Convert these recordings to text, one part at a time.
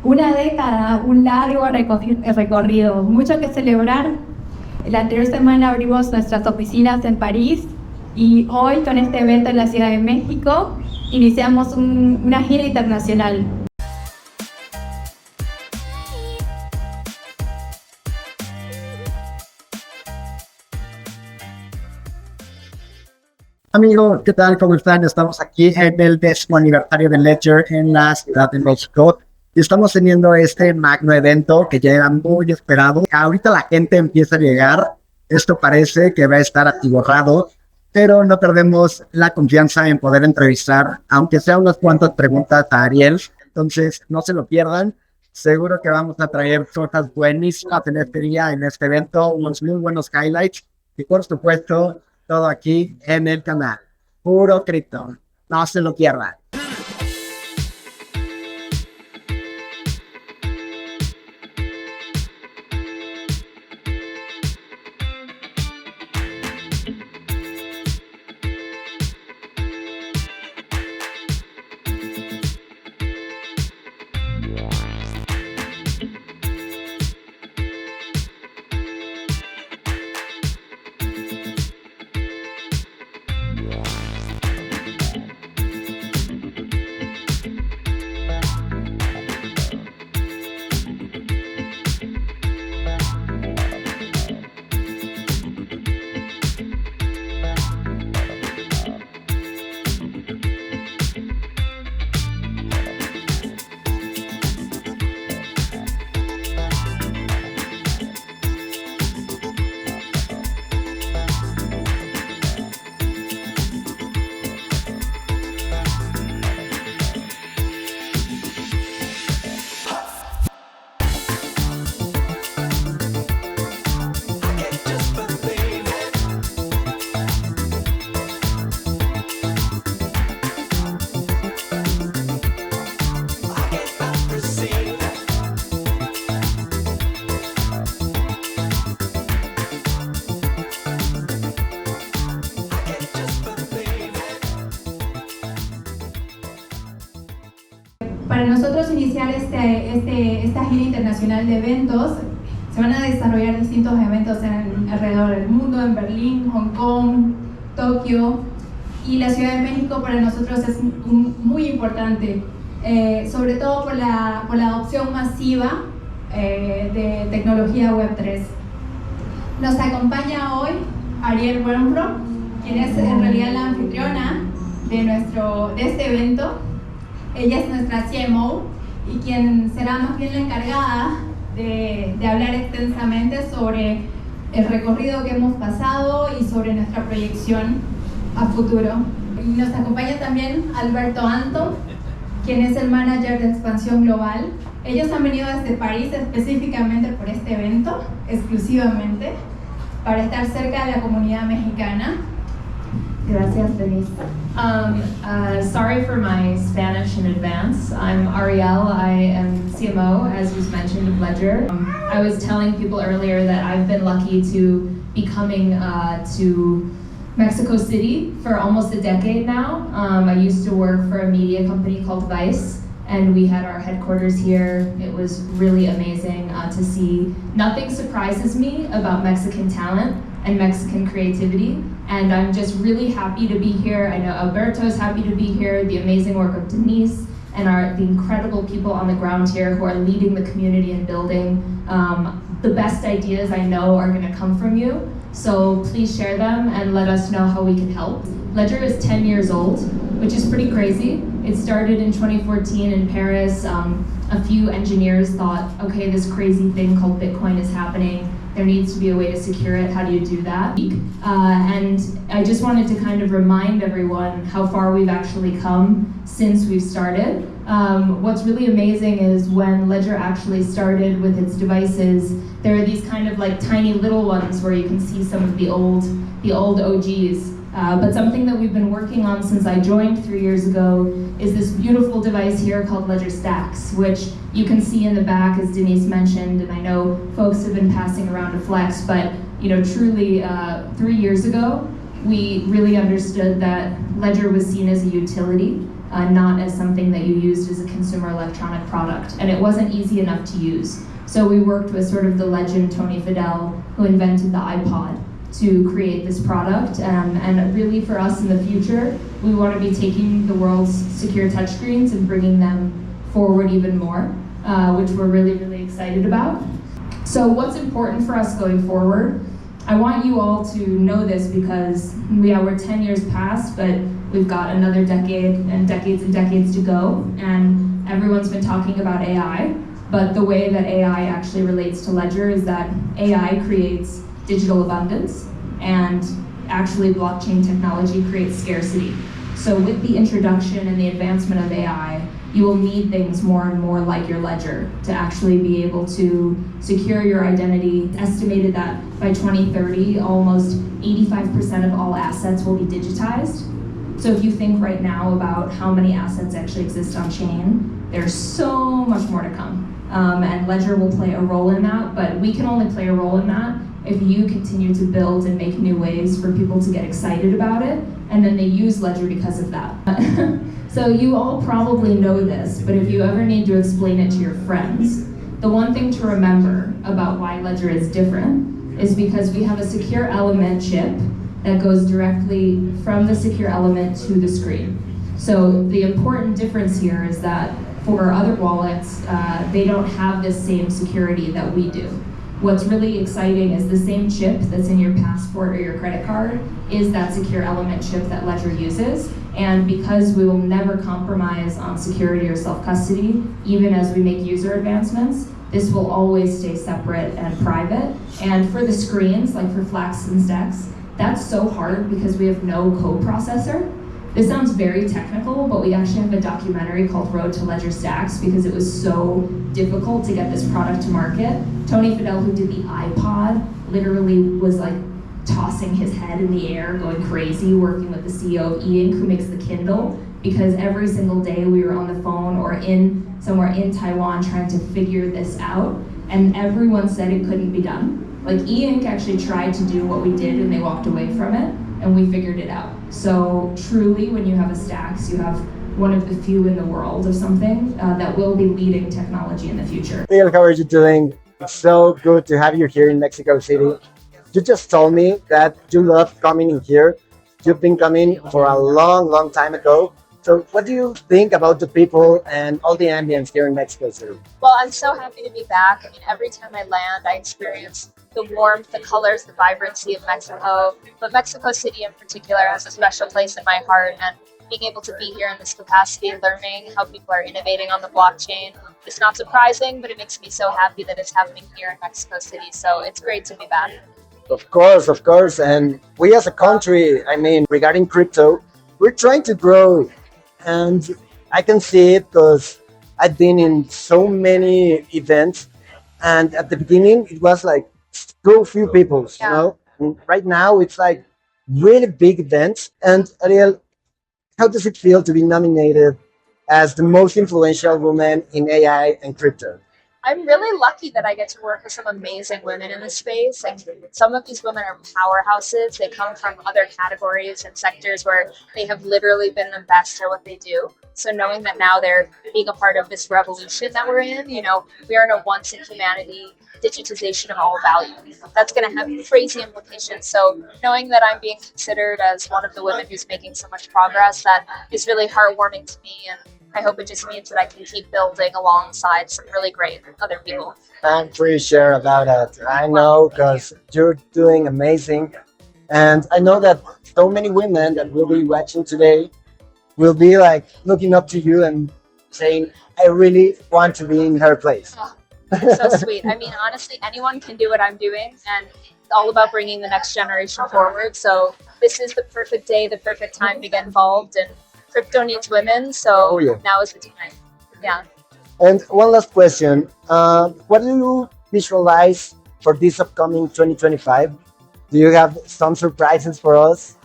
Una década, un largo recorrido, mucho que celebrar. La anterior semana abrimos nuestras oficinas en París y hoy con este evento en la Ciudad de México iniciamos una gira internacional. Amigos, ¿qué tal? ¿Cómo están? Estamos aquí en el 10º aniversario de Ledger en la Ciudad de México y estamos teniendo este magno evento que ya era muy esperado. Ahorita la gente empieza a llegar, esto parece que va a estar atiborrado, pero no perdemos la confianza en poder entrevistar, aunque sea unas cuantas preguntas a Ariel, entonces no se lo pierdan. Seguro que vamos a traer cosas buenísimas en este día, en este evento, unos muy buenos highlights y por supuesto todo aquí en el canal Puro Cripto. No se lo pierdan. Para nosotros iniciar esta gira internacional de eventos, se van a desarrollar distintos eventos alrededor del mundo, en Berlín, Hong Kong, Tokio, y la Ciudad de México para nosotros es muy importante, sobre todo por la adopción masiva de tecnología Web3. Nos acompaña hoy Ariel Wengroff, quien es en realidad la anfitriona de este evento. Ella es nuestra CMO y quien será más bien la encargada de hablar extensamente sobre el recorrido que hemos pasado y sobre nuestra proyección a futuro. Nos acompaña también Alberto Anton, quien es el manager de expansión global. Ellos han venido desde París específicamente por este evento, exclusivamente, para estar cerca de la comunidad mexicana. Gracias, Denise. Sorry for my Spanish in advance. I'm Ariel. I am CMO, as was mentioned, of Ledger. I was telling people earlier that I've been lucky to be coming to Mexico City for almost a decade now. I used to work for a media company called Vice, and we had our headquarters here. It was really amazing to see. Nothing surprises me about Mexican talent and Mexican creativity. And I'm just really happy to be here. I know Alberto's happy to be here, the amazing work of Denise, and the incredible people on the ground here who are leading the community and building. The best ideas I know are gonna come from you, so please share them and let us know how we can help. Ledger is 10 years old, which is pretty crazy. It started in 2014 in Paris. A few engineers thought, okay, this crazy thing called Bitcoin is happening. There needs to be a way to secure it. How do you do that? And I just wanted to kind of remind everyone how far we've actually come since we've started. What's really amazing is when Ledger actually started with its devices, there are these kind of like tiny little ones where you can see some of the old OGs. But something that we've been working on since I joined 3 years ago is this beautiful device here called Ledger Stacks, which you can see in the back, as Denise mentioned, and I know folks have been passing around a flex, but truly 3 years ago, we really understood that Ledger was seen as a utility not as something that you used as a consumer electronic product. And it wasn't easy enough to use. So we worked with sort of the legend Tony Fadell, who invented the iPod, to create this product. And really for us in the future, we want to be taking the world's secure touchscreens and bringing them forward even more, which we're really, really excited about. So what's important for us going forward? I want you all to know this because we're 10 years past, but we've got another decade and decades to go, and everyone's been talking about AI, but the way that AI actually relates to Ledger is that AI creates digital abundance, and actually blockchain technology creates scarcity. So with the introduction and the advancement of AI, you will need things more and more like your ledger to actually be able to secure your identity. It's estimated that by 2030, almost 85% of all assets will be digitized. So if you think right now about how many assets actually exist on chain, there's so much more to come. And Ledger will play a role in that, but we can only play a role in that if you continue to build and make new ways for people to get excited about it, and then they use Ledger because of that. So you all probably know this, but if you ever need to explain it to your friends, the one thing to remember about why Ledger is different is because we have a secure element chip that goes directly from the secure element to the screen. So the important difference here is that for other wallets, they don't have this same security that we do. What's really exciting is the same chip that's in your passport or your credit card is that secure element chip that Ledger uses. And because we will never compromise on security or self-custody, even as we make user advancements, this will always stay separate and private. And for the screens, like for Flax and Stacks, that's so hard because we have no co-processor. This sounds very technical, but we actually have a documentary called Road to Ledger Stacks because it was so difficult to get this product to market. Tony Fadell, who did the iPod, literally was like tossing his head in the air, going crazy, working with the CEO of E-Ink, who makes the Kindle, because every single day we were on the phone or somewhere in Taiwan trying to figure this out, and everyone said it couldn't be done. Like E-Ink actually tried to do what we did and they walked away from it, and we figured it out. So truly, when you have a Stacks, you have one of the few in the world of something that will be leading technology in the future. Ariel, how are you doing? It's so good to have you here in Mexico City. You just told me that you love coming in here. You've been coming for a long, long time ago. So what do you think about the people and all the ambience here in Mexico City? Well, I'm so happy to be back. I mean, every time I land, I experience the warmth, the colors, the vibrancy of Mexico. But Mexico City in particular has a special place in my heart. And being able to be here in this capacity, learning how people are innovating on the blockchain, it's not surprising, but it makes me so happy that it's happening here in Mexico City. So it's great to be back. Of course. And we as a country, I mean, regarding crypto, we're trying to grow. And I can see it because I've been in so many events. And at the beginning, it was like so few people, you know? And right now, it's like really big events. And Ariel, how does it feel to be nominated as the most influential woman in AI and crypto? I'm really lucky that I get to work with some amazing women in this space. Like, some of these women are powerhouses. They come from other categories and sectors where they have literally been the best at what they do. So knowing that now they're being a part of this revolution that we're in, you know, we are in a once in humanity digitization of all value. That's going to have crazy implications. So knowing that I'm being considered as one of the women who's making so much progress, that is really heartwarming to me. And I hope it just means that I can keep building alongside some really great other people. I'm pretty sure about it. I know, because you're doing amazing. And I know that so many women that will be watching today will be like looking up to you and saying, I really want to be in her place. Oh, so sweet. I mean, honestly, anyone can do what I'm doing. And it's all about bringing the next generation forward. So this is the perfect day, the perfect time to get involved. And crypto needs women, so now is the time. Yeah. And one last question. What do you visualize for this upcoming 2025? Do you have some surprises for us?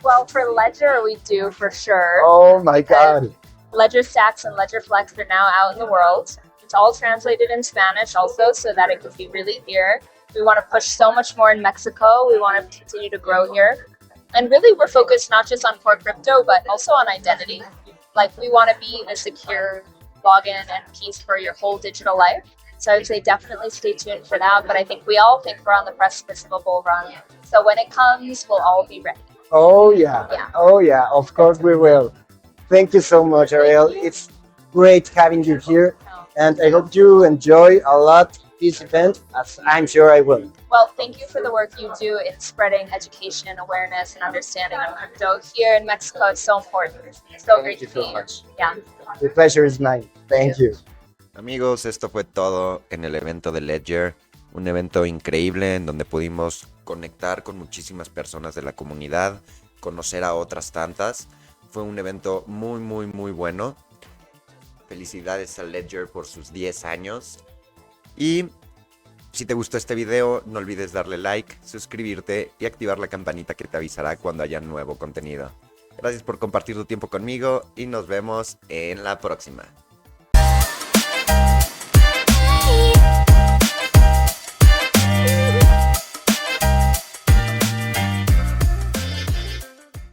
Well, for Ledger, we do for sure. Oh my God. Ledger Stacks and Ledger Flex are now out in the world. It's all translated in Spanish also, so that it could be really here. We want to push so much more in Mexico. We want to continue to grow here. And really, we're focused not just on core crypto, but also on identity. Like, we want to be a secure login and piece for your whole digital life. So I would say definitely stay tuned for that. But I think we all think we're on the precipice of a bull run. So when it comes, we'll all be ready. Oh yeah. Yeah. Oh yeah, of course we will. Thank you so much, Ariel. It's great having you here, and I hope you enjoy a lot this event, as I'm sure I will. Well, thank you for the work you do in spreading education, awareness, and understanding of crypto here in Mexico. It's so important. It's so great Thank you to so be much. here. Yeah. The pleasure is mine. Thank you. Amigos, esto fue todo en el evento de Ledger, un evento increíble en donde pudimos conectar con muchísimas personas de la comunidad, conocer a otras tantas. Fue un evento muy bueno. Felicidades a Ledger por sus 10 años. Y si te gustó este video, no olvides darle like, suscribirte y activar la campanita que te avisará cuando haya nuevo contenido. Gracias por compartir tu tiempo conmigo y nos vemos en la próxima.